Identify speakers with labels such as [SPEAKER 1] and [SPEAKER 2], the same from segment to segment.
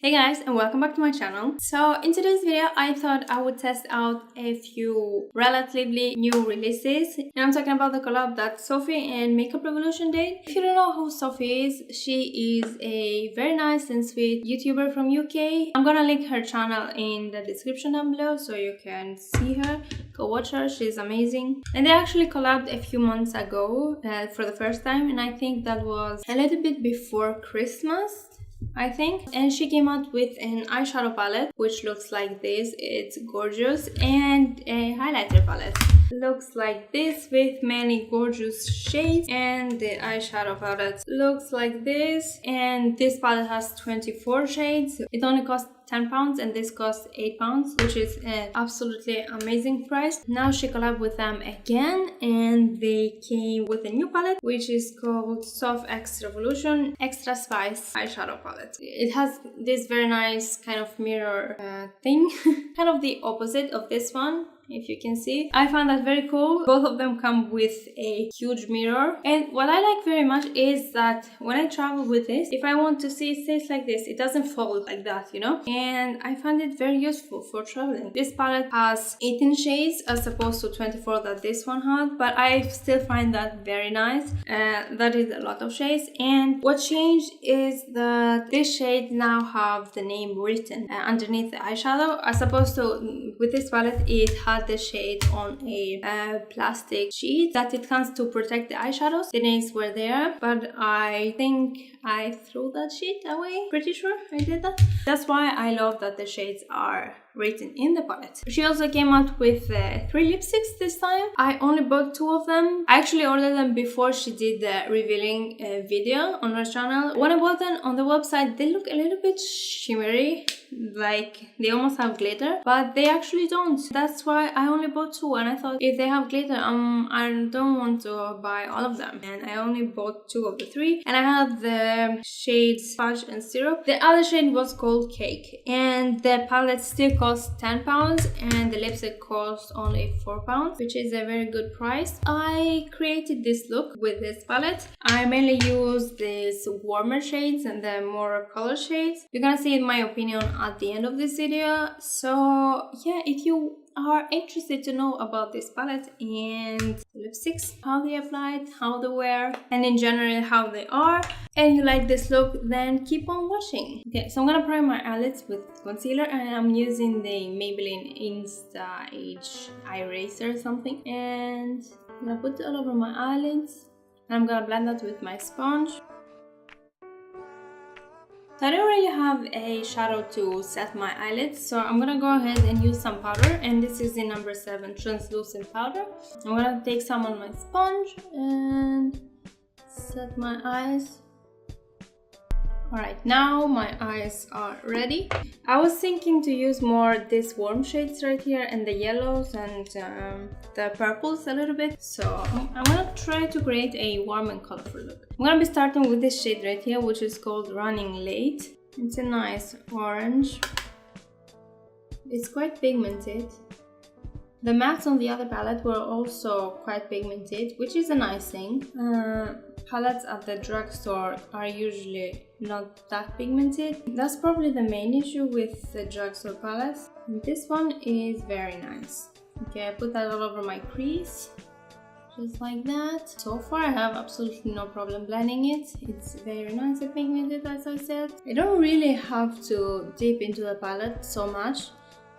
[SPEAKER 1] Hey guys, and welcome back to my channel. So in today's video I thought I would test out a few relatively new releases, and I'm talking about the collab that Sophie and Makeup Revolution did. If you don't know who Sophie is, she is a very nice and sweet YouTuber from UK. I'm gonna link her channel in the description down below so you can see her. Go watch her, she's amazing. And they actually collabed a few months ago for the first time, and I think that was a little bit before Christmas, I think. And she came out with an eyeshadow palette which looks like this. It's gorgeous. And a highlighter palette looks like this with many gorgeous shades, and the eyeshadow palette looks like this, and this palette has 24 shades. It only costs £10 and this costs £8, which is an absolutely amazing price. Now she collabed with them again and they came with a new palette which is called Soph X Revolution Extra Spice eyeshadow palette. It has this very nice kind of mirror thing, kind of the opposite of this one, if you can see. I found that very cool. Both of them come with a huge mirror, and what I like very much is that when I travel with this, if I want to see, it stays like this, it doesn't fall like that, you know, and I find it very useful for traveling. This palette has 18 shades as opposed to 24 that this one had, but I still find that very nice. That is a lot of shades, and what changed is that this shade now have the name written underneath the eyeshadow, as opposed to with this palette it had the shade on a plastic sheet that it comes to protect the eyeshadows. The names were there, but I think I threw that sheet away. Pretty sure I did that. That's why I love that the shades are written in the palette. She also came out with 3 lipsticks this time. I only bought 2 of them. I actually ordered them before she did the revealing video on her channel. When I bought them on the website, they look a little bit shimmery, like they almost have glitter, but they actually don't. That's why I only bought 2, and I thought if they have glitter, I don't want to buy all of them, and I only bought 2 of the 3, and I have the shades Fudge and Serum. The other shade was called Cake, and the palette still costs £10 and the lipstick costs only £4, which is a very good price. I created this look with this palette. I mainly use these warmer shades and the more color shades. You're gonna see in my opinion at the end of this video. So yeah, if you are interested to know about this palette and lipsticks, how they apply, how they wear, and in general how they are, and you like this look, then keep on watching. Okay, so I'm gonna prime my eyelids with concealer, and I'm using the Maybelline Insta Age Eye Eraser or something, and I'm gonna put it all over my eyelids, and I'm gonna blend that with my sponge. So I don't really have a shadow to set my eyelids, so I'm gonna go ahead and use some powder, and this is the number 7 translucent powder. I'm gonna take some on my sponge and set my eyes. Alright, now my eyes are ready. I was thinking to use more these warm shades right here, and the yellows and the purples a little bit. So I'm gonna try to create a warm and colorful look. I'm gonna be starting with this shade right here, which is called Running Late. It's a nice orange. It's quite pigmented. The mattes on the other palette were also quite pigmented, which is a nice thing. Palettes at the drugstore are usually not that pigmented. That's probably the main issue with the drugstore palettes. And this one is very nice. Okay, I put that all over my crease, just like that. So far I have absolutely no problem blending it. It's very nice and pigmented, as I said. I don't really have to dip into the palette so much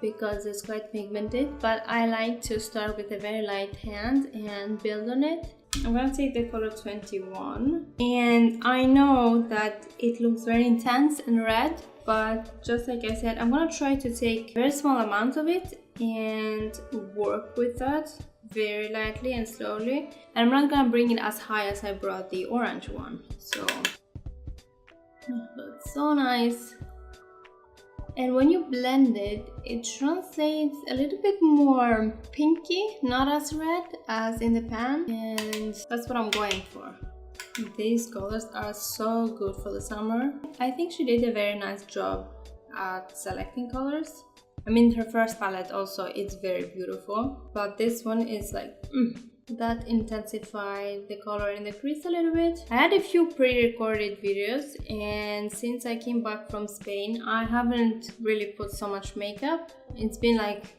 [SPEAKER 1] because it's quite pigmented, but I like to start with a very light hand and build on it. I'm gonna take the color 21, and I know that it looks very intense and red, but just like I said, I'm gonna try to take a very small amount of it and work with that very lightly and slowly, and I'm not gonna bring it as high as I brought the orange one. So that's so nice. And when you blend it, it translates a little bit more pinky, not as red as in the pan, and that's what I'm going for. These colors are so good for the summer. I think she did a very nice job at selecting colors. I mean, her first palette also, it's very beautiful, but this one is like That intensified the color in the crease a little bit. I had a few pre-recorded videos, and since I came back from Spain, I haven't really put so much makeup. It's been like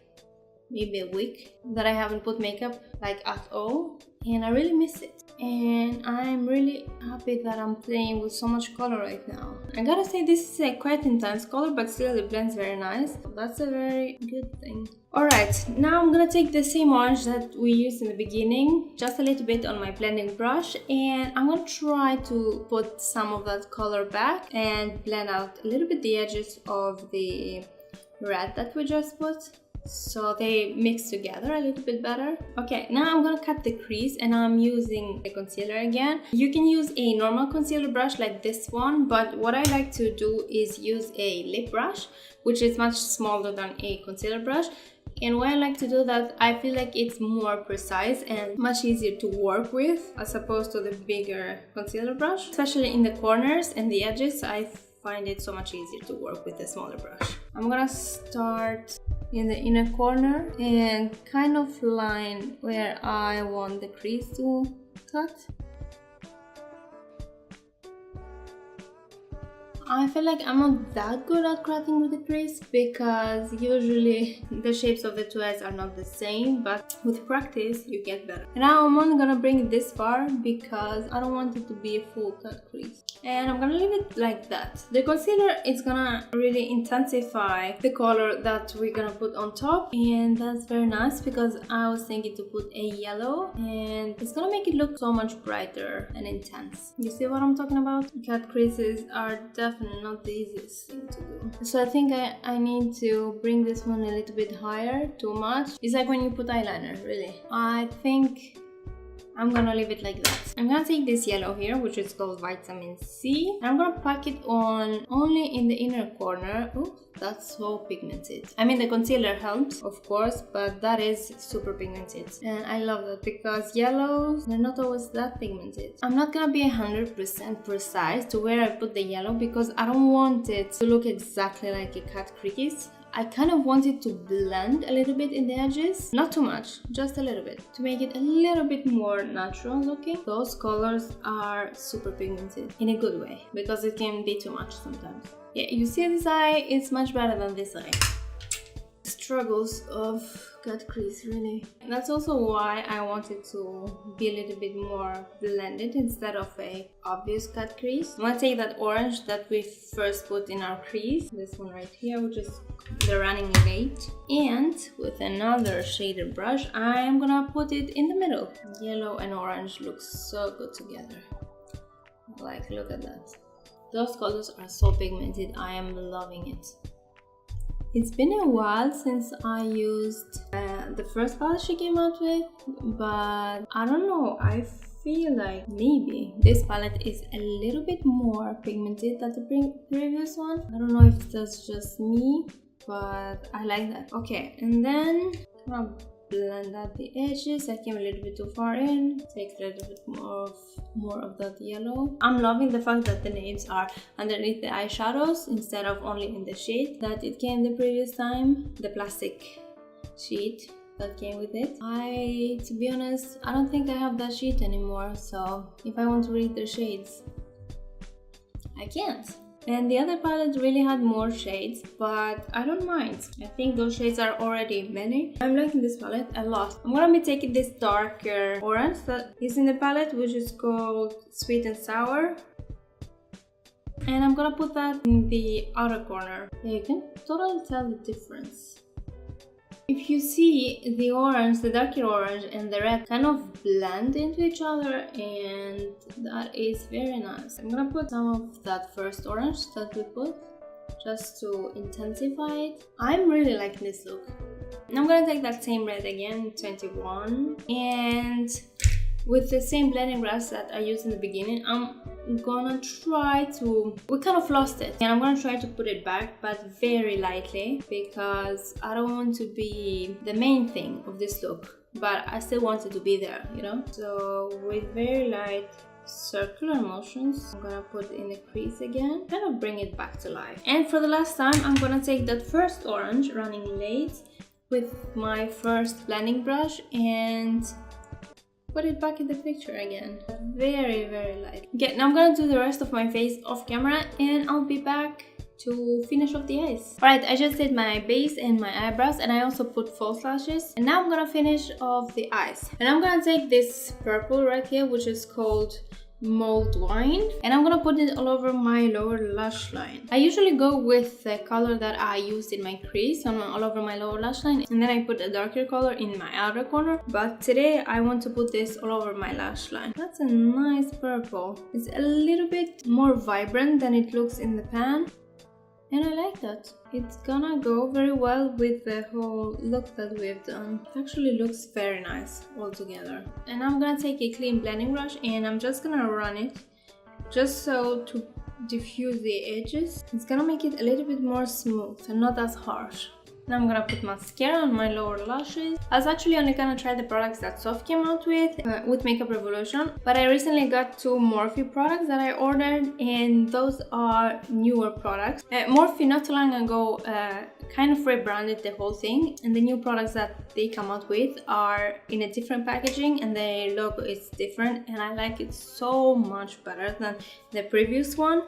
[SPEAKER 1] maybe a week that I haven't put makeup like at all, and I really miss it. And I'm really happy that I'm playing with so much color right now. I gotta say, this is a quite intense color, but still it blends very nice. That's a very good thing. Alright, now I'm gonna take the same orange that we used in the beginning, just a little bit on my blending brush, and I'm gonna try to put some of that color back and blend out a little bit the edges of the red that we just put, so they mix together a little bit better. Okay, now I'm gonna cut the crease, and I'm using the concealer again. You can use a normal concealer brush like this one, but what I like to do is use a lip brush, which is much smaller than a concealer brush. And why I like to do that, I feel like it's more precise and much easier to work with as opposed to the bigger concealer brush. Especially in the corners and the edges, I find it so much easier to work with a smaller brush. I'm gonna start in the inner corner and kind of line where I want the crease to cut. I feel like I'm not that good at cutting with the crease because usually the shapes of the two eyes are not the same, but with practice you get better. And now I'm only gonna bring it this far because I don't want it to be a full cut crease. And I'm gonna leave it like that. The concealer is gonna really intensify the color that we're gonna put on top, and that's very nice because I was thinking to put a yellow, and it's gonna make it look so much brighter and intense. You see what I'm talking about? Cut creases are definitely not the easiest thing to do. So I think I need to bring this one a little bit higher. Too much. It's like when you put eyeliner, really. I think I'm gonna leave it like that. I'm gonna take this yellow here, which is called Vitamin C. I'm gonna pack it on only in the inner corner. Ooh, that's so pigmented. I mean, the concealer helps, of course, but that is super pigmented. And I love that because yellows, they're not always that pigmented. I'm not gonna be 100% precise to where I put the yellow because I don't want it to look exactly like a cut crease. I kind of want it to blend a little bit in the edges, not too much, just a little bit, to make it a little bit more natural looking. Those colors are super pigmented in a good way, because it can be too much sometimes. Yeah, you see this eye, it's much better than this eye. Struggles of cut crease, really. That's also why I wanted to be a little bit more blended instead of a obvious cut crease. I'm gonna take that orange that we first put in our crease, this one right here, which is the running late, and with another shaded brush I'm gonna put it in the middle. Yellow and orange look so good together. Like, look at that. Those colors are so pigmented. I am loving it. It's been a while since I used the first palette she came out with, but I don't know, I feel like maybe this palette is a little bit more pigmented than the previous one. I don't know if that's just me, but I like that. Okay, and then I'll blend out the edges. I came a little bit too far in. Take a little bit more of that yellow. I'm loving the fact that the names are underneath the eyeshadows instead of only in the shade that it came the previous time, the plastic sheet that came with it. To be honest, I don't think I have that sheet anymore, so if I want to read the shades, I can't. And the other palette really had more shades, but I don't mind. I think those shades are already many. I'm liking this palette a lot. I'm gonna be taking this darker orange that is in the palette, which is called Sweet and Sour. And I'm gonna put that in the outer corner. Yeah, you can totally tell the difference. If you see the orange, the darker orange and the red kind of blend into each other, and that is very nice. I'm gonna put some of that first orange that we put just to intensify it. I'm really liking this look. And I'm gonna take that same red again, 21, and with the same blending brush that I used in the beginning, I'm gonna try to... we kind of lost it, and I'm gonna try to put it back, but very lightly, because I don't want to be the main thing of this look, but I still want it to be there, you know? So with very light circular motions, I'm gonna put it in the crease again, kind of bring it back to life. And for the last time, I'm gonna take that first orange, running late, with my first blending brush and put it back in the picture again. Very, very light. Okay, now I'm gonna do the rest of my face off camera and I'll be back to finish off the eyes. Alright, I just did my base and my eyebrows and I also put false lashes. And now I'm gonna finish off the eyes. And I'm gonna take this purple right here, which is called Mold Wine, and I'm gonna put it all over my lower lash line. I usually go with the color that I used in my crease all over my lower lash line, and then I put a darker color in my outer corner, but today I want to put this all over my lash line. That's a nice purple. It's a little bit more vibrant than it looks in the pan, and I like that. It's gonna go very well with the whole look that we've done. It actually looks very nice all together. And I'm gonna take a clean blending brush and I'm just gonna run it just so to diffuse the edges. It's gonna make it a little bit more smooth and not as harsh. Now I'm gonna put mascara on my lower lashes. I was actually only gonna try the products that Soph came out with Makeup Revolution, but I recently got 2 Morphe products that I ordered, and those are newer products. Morphe not too long ago kind of rebranded the whole thing, and the new products that they come out with are in a different packaging and the logo is different, and I like it so much better than the previous one.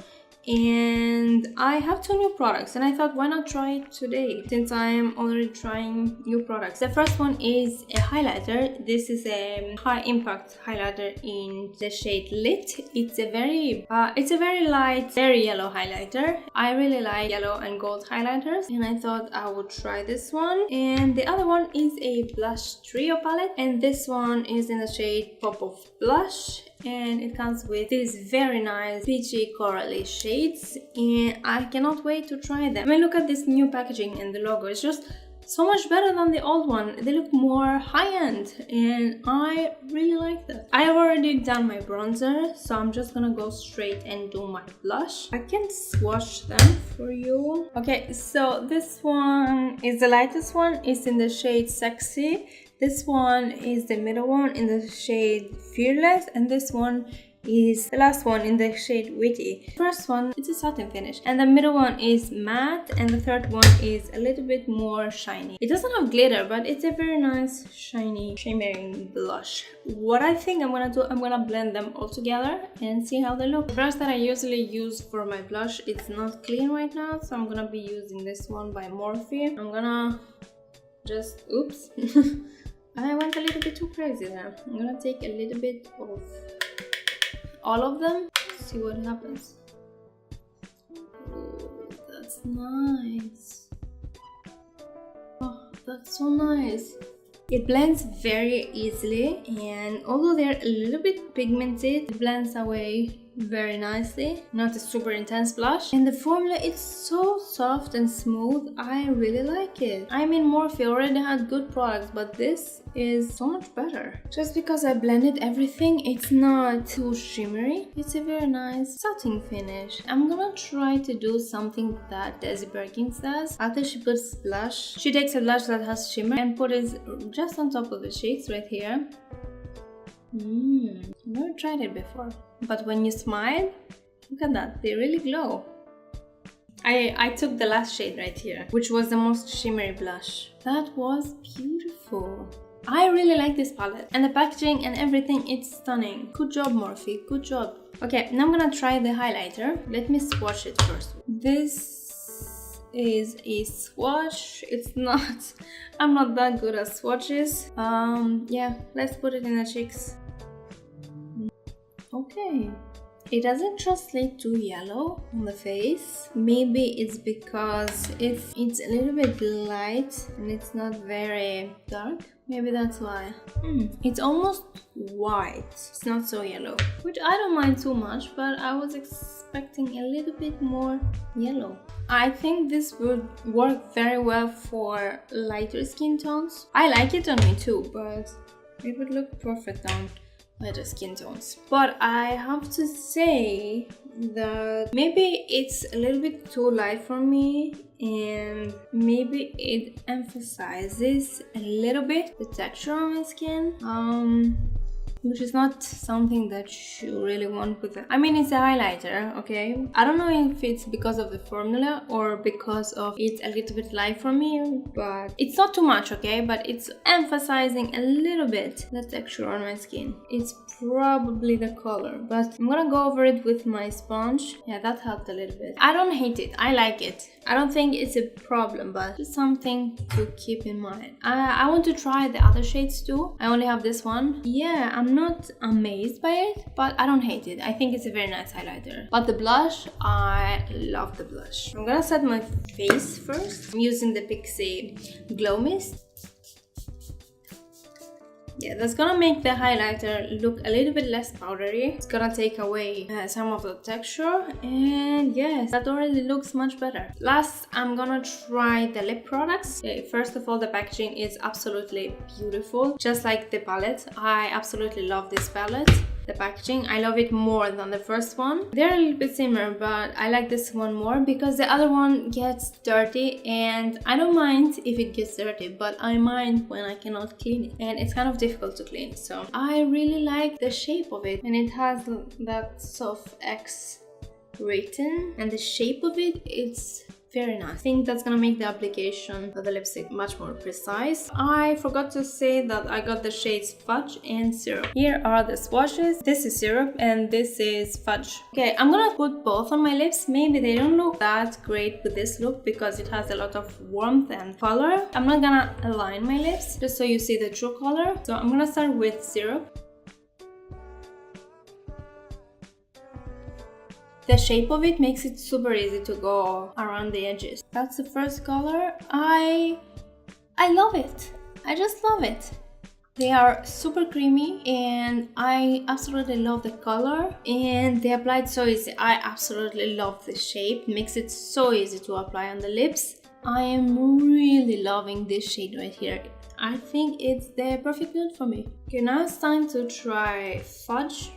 [SPEAKER 1] And I have 2 new products and I thought, why not try it today since I am already trying new products. The first one is a highlighter. This is a high impact highlighter in the shade Lit. It's a very light, very yellow highlighter. I really like yellow and gold highlighters and I thought I would try this one. And the other one is a blush trio palette, and this one is in the shade Pop of Blush, and it comes with these very nice peachy corally shades, and I cannot wait to try them. I mean, look at this new packaging and the logo. It's just so much better than the old one. They look more high-end and I really like that. I have already done my bronzer, so I'm just gonna go straight and do my blush. I can swatch them for you. Okay, so this one is the lightest one. It's in the shade Sexy. This one is the middle one in the shade Fearless, and this one is the last one in the shade Witty. First one, it's a satin finish, and the middle one is matte, and the third one is a little bit more shiny. It doesn't have glitter, but it's a very nice shiny shimmering blush. What I think I'm gonna do, I'm gonna blend them all together and see how they look. The brush that I usually use for my blush, it's not clean right now, so I'm gonna be using this one by Morphe. I'm gonna just, oops. I went a little bit too crazy there. I'm gonna take a little bit of all of them, see what happens. Oh, that's nice. Oh, that's so nice. It blends very easily, and although they're a little bit pigmented, it blends away very nicely. Not a super intense blush, and the formula is so soft and smooth. I really like it. I mean, Morphe already had good products, but this is so much better. Just because I blended everything, it's not too shimmery. It's a very nice satin finish. I'm gonna try to do something that Desi Perkins does. After she puts blush, she takes a blush that has shimmer and puts it just on top of the cheeks right here. I've never tried it before, but when you smile, look at that, they really glow. I took the last shade right here, which was the most shimmery blush. That was beautiful. I really like this palette, and the packaging and everything, it's stunning. Good job, Morphe, good job. Okay, now I'm gonna try the highlighter. Let me swatch it first. This is a swatch. It's not, I'm not that good at swatches. Yeah, let's put it in the cheeks. Okay, it doesn't translate to yellow on the face. Maybe it's because it's a little bit light and it's not very dark. Maybe that's why. It's almost white. It's not so yellow, which I don't mind too much, but I was expecting a little bit more yellow. I think this would work very well for lighter skin tones. I like it on me too, but it would look perfect on lighter skin tones. But I have to say that maybe it's a little bit too light for me, and maybe it emphasizes a little bit the texture on my skin. which is not something that you really want with it. I mean, it's a highlighter, okay? I don't know if it's because of the formula or because of it's a little bit light for me, but it's not too much, okay? But it's emphasizing a little bit the texture on my skin. It's probably the color, but I'm gonna go over it with my sponge. Yeah, that helped a little bit. I don't hate it, I like it. I don't think it's a problem, but just something to keep in mind. I want to try the other shades too. I only have this one. Yeah, I'm not amazed by it, but I don't hate it. I think it's a very nice highlighter. But the blush, I love the blush. I'm gonna set my face first. I'm using the Pixi Glow Mist. Yeah, that's gonna make the highlighter look a little bit less powdery. It's gonna take away some of the texture, and yes, that already looks much better. Last, I'm gonna try the lip products. Okay, first of all, the packaging is absolutely beautiful, just like the palette. I absolutely love this palette. The packaging, I love it more than the first one. They're a little bit similar, but I like this one more because the other one gets dirty, and I don't mind if it gets dirty, but I mind when I cannot clean it, and it's kind of difficult to clean. So I really like the shape of it, and it has that Soph X written, and the shape of it, it's very nice. I think that's gonna make the application of the lipstick much more precise. I forgot to say that I got the shades Fudge and Serum. Here are the swatches. This is Serum and this is Fudge. Okay, I'm gonna put both on my lips. Maybe they don't look that great with this look because it has a lot of warmth and color. I'm not gonna align my lips just so you see the true color. So I'm gonna start with Serum. The shape of it makes it super easy to go around the edges. That's the first color. I love it. I just love it. They are super creamy and I absolutely love the color, and they applied so easy. I absolutely love the shape. Makes it so easy to apply on the lips. I am really loving this shade right here. I think it's the perfect nude for me. Okay, now it's time to try Fudge.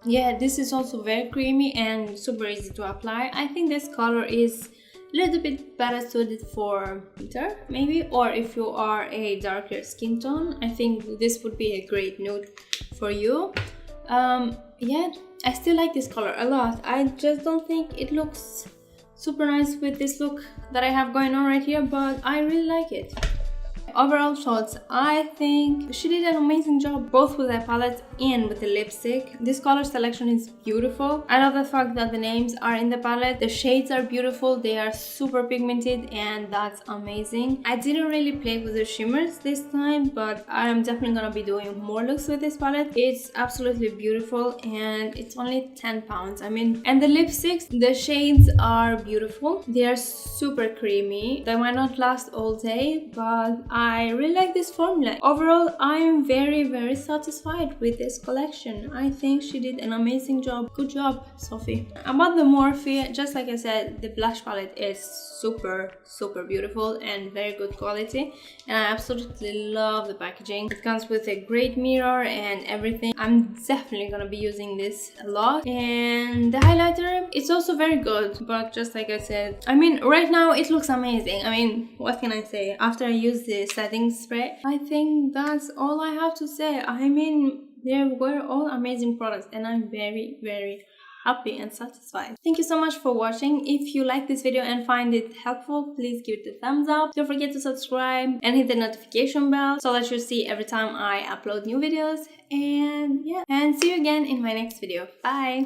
[SPEAKER 1] Yeah, this is also very creamy and super easy to apply. I think this color is a little bit better suited for winter, maybe, or if you are a darker skin tone, I think this would be a great nude for you. Yeah, I still like this color a lot. I just don't think it looks super nice with this look that I have going on right here, but I really like it. Overall thoughts, I think she did an amazing job both with the palette and with the lipstick. This color selection is beautiful. I love the fact that the names are in the palette. The shades are beautiful. They are super pigmented and that's amazing. I didn't really play with the shimmers this time, but I am definitely gonna be doing more looks with this palette. It's absolutely beautiful and it's only £10. I mean, and the lipsticks, the shades are beautiful. They are super creamy. They might not last all day, but I really like this formula. Overall, I'm very satisfied with this collection. I think she did an amazing job. Good job, Sophie. About the Morphe, just like I said, the blush palette is super beautiful and very good quality, and I absolutely love the packaging. It comes with a great mirror and everything. I'm definitely gonna be using this a lot. And the highlighter, it's also very good, but just like I said, I mean, right now it looks amazing. I mean, what can I say? After I use this setting spray, I think that's all I have to say. I mean, they were all amazing products and I'm very happy and satisfied. Thank you so much for watching. If you like this video and find it helpful, please give it a thumbs up. Don't forget to subscribe and hit the notification bell so that you'll see every time I upload new videos. And yeah, and see you again in my next video. Bye!